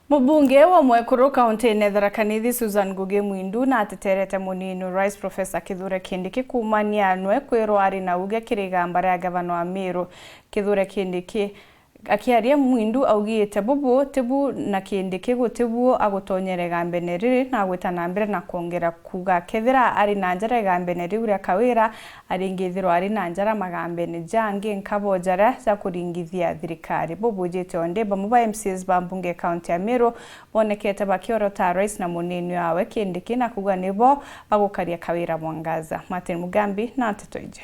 Mubunge wa Mwekuru kaunti-ini Tharaka Nithi Susan Ngugi Mwindu na ateterete munini Rais Professor Kithure Kindiki kumania nwe kwirwo ari na uge kirigamba ria gavana wa Meru. Kithure Kindiki akiaria Mwindu augite bubu tibu na Kindiki gutibu agutonyere gambene riri na gwitana mbere na kuongera kuga kethira ari na njara gambene riri uria kawira aringithirwo ari na njara magambene jangi nkabojara za kuringithia thirikari. Bubu jite onde bamuba MCs ba mbunge county ya Meru bonekete bakiorota rais na munini wawe Kindiki na kuga nibo bagukaria kawira Mwangaza. Martin Mugambi na Tetoije.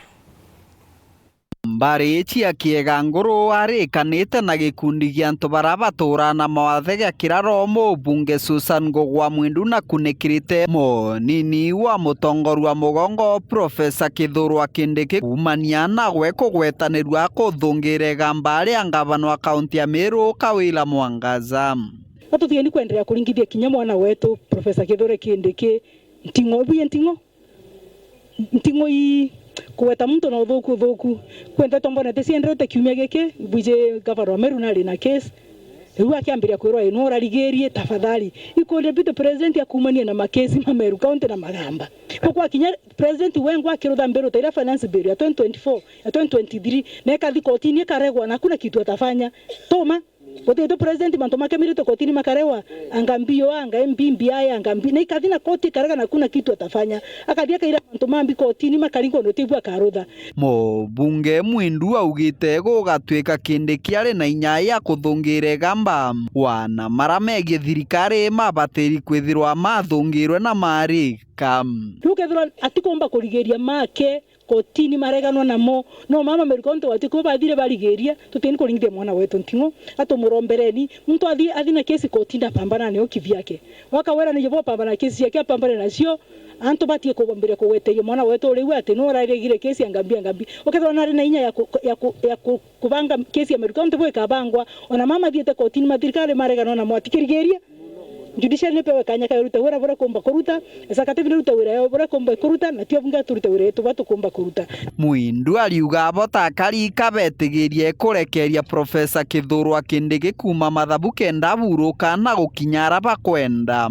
Mbarichi akiega nguru arikanite na gikundi gia antu baria baturana mawathe gia kiraro mubunge Susan Ngugi Mwindu na kunikirite munini wa mutongoru wa mugongo Professor Kithure Kindiki kumania na gwe kugwetanirwa kuthungire gamba ria gavana wa kaunti ya Meru Kawira Mwangaza. Atuthieni kuendelea kuringithia kinya mwana wetu Professor Kithure Kindiki ntingo i kuweta mtu na thuku kwenda tombona tesiendete kiumia gike buje gavana wa Meru nari na case riu akiambiria kwirwa ino rarigerie tafadhali ikonde bito president akumania na makesi ma Meru county na magamba kwa kinya president wengu akirutha mbere utaira finance bill ya 2024 ya 2023 na kathi kotini karegwa na kuna kitu atafanya toma Boteto president mantoma kemirito kotini makarewa angambio anga mbimbi aya angambi na ikathina koti karaga na kuna kitu atafanya akathia kaira mantoma mbi kotini makaringo notibu akarutha. Mubunge Mwindu augite gugatwika Kindiki ari na inya ya kuthungire gamba wana maramegie thirikari mabatiri kwithirwa mathungirwe na mari kam rukethira atikomba kurigeria make kotini mareganwa namo no mama Meru county watiko bathire barigeria tuteni kuringithia mwana wetu ntingo atumurombereni muntu athina kesi kotini pambana ne okivyake wakawera ni jobo pambana kesi yake pambana nacio antu batie kugombere kuweteyo mwana wetu riu ati no raregire kesi angambi okethwa nari na inya ya kubanga kesi ya Meru county bwe kabangwa ona mama thiete kotini mathirikari mareganwa namo atikirigeria judicial nepewe kanya karuta wera bora komba kuruta executive ruta wera bora komba kuruta na tio bunga turuta wera tu batu komba kuruta. Mwindu aliuga bota kari kabetigirie kurekeria Professor Kithure Kindiki kuma mathabu kenda buruka na gukinyara bakwenda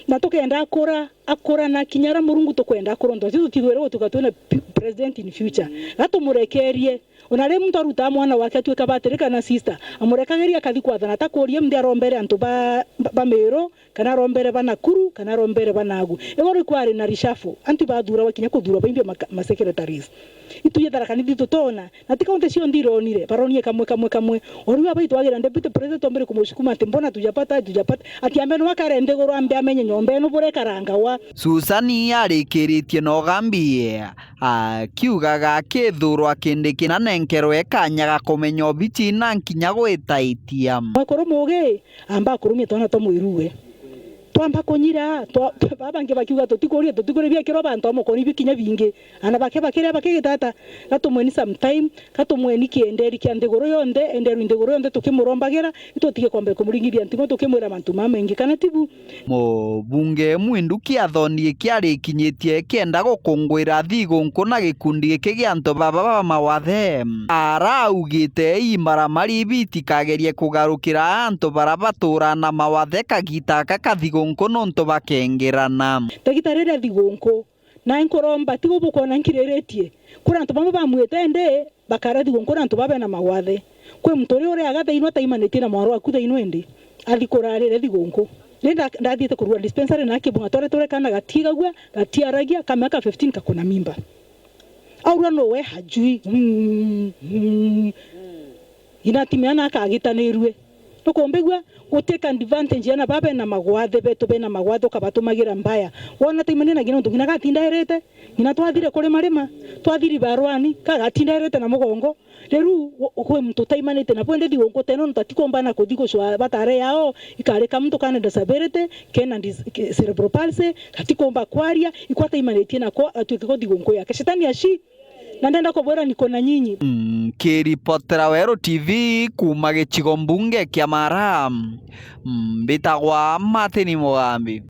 na tukenda akora na kinyara murungu tukwenda akora ndo tutithwere tukatona president in future gatumurekerie onare muntu aruta mwana wake atweka batereka na sister amurekageria kathi kwathana takuria mndi arombere antu ba Meru kana rombere banakuru kana rombere banagu egori kwari na rishafu anti bathura wakinya kuthura baimbia ma secretaries ituye Tharaka Nithi tutona na tikaunte cio ndironire baronie kamwe oriwa baitu agira deputy president ombere kumushukuma ati mbona tujapata ati ambeno wakarende goro ambe amenye nyombe no bure karanga wa Susan yarikiritie no gambie akiugaga Kithure Kindiki na nenkerwe kanyaga kumenya obichi na nkinya gwitaitia makoro muge amba kurumia tona to muiruwe twamba konyira babange bakiuga tutikore bia kiro bantu amukoni bikinya binge ana bakire tata gatumweni sometime gatumweni kienderi kiandegoro yonde enderu indegoro yonde tukimurombagira itotige kwambe kumuringithia ntimo tukimwira bantu mamengi kana tibu. Mubunge Mwindu kiathonie kiari kinyitie kienda gukungwira thigunku na gikundi giki gia antu baba mawathe araugite imaramari bitikagerie kugarukira antu bara baturana mawathe kagita kakathigu nkono nto bakengerana tagitarere thigonko na nkoromba tigo bukona nkireretie kura nto bamwe bamwetende bakara thigonko na nto babe na mawathe kwe mtori ore agata inwa taimanete na mwaro akuta inwende athikorarere thigonko nenda ndathiete kurua dispensary na kibunga tore kana gatigagwa gatiaragia kamaka 15 kakona mimba aura no we hajui inatimiana akagitanirwe tukombegwa uteka advantage yana baba na magwathe beto bena magwatho kabatumagira mbaya wona taimane na gino ndungina gatinda herete ngina twathire kuri marima twathiri barwani kagatinda herete na mugongo reru kwe mtu taimanete na pwende thigongo teno ntatikomba kuthiko shwa batare yao ikareka mtu kana disability kena cerebral palsy katikomba kwaria ikwata imanetie na kwa atwike thigongo yake shetani ashi na ndenda kubwera niko na nyinyi. Kiripotera Wero TV kuma gicigo mbunge kia Mara mbitagwa Martin Mugambi.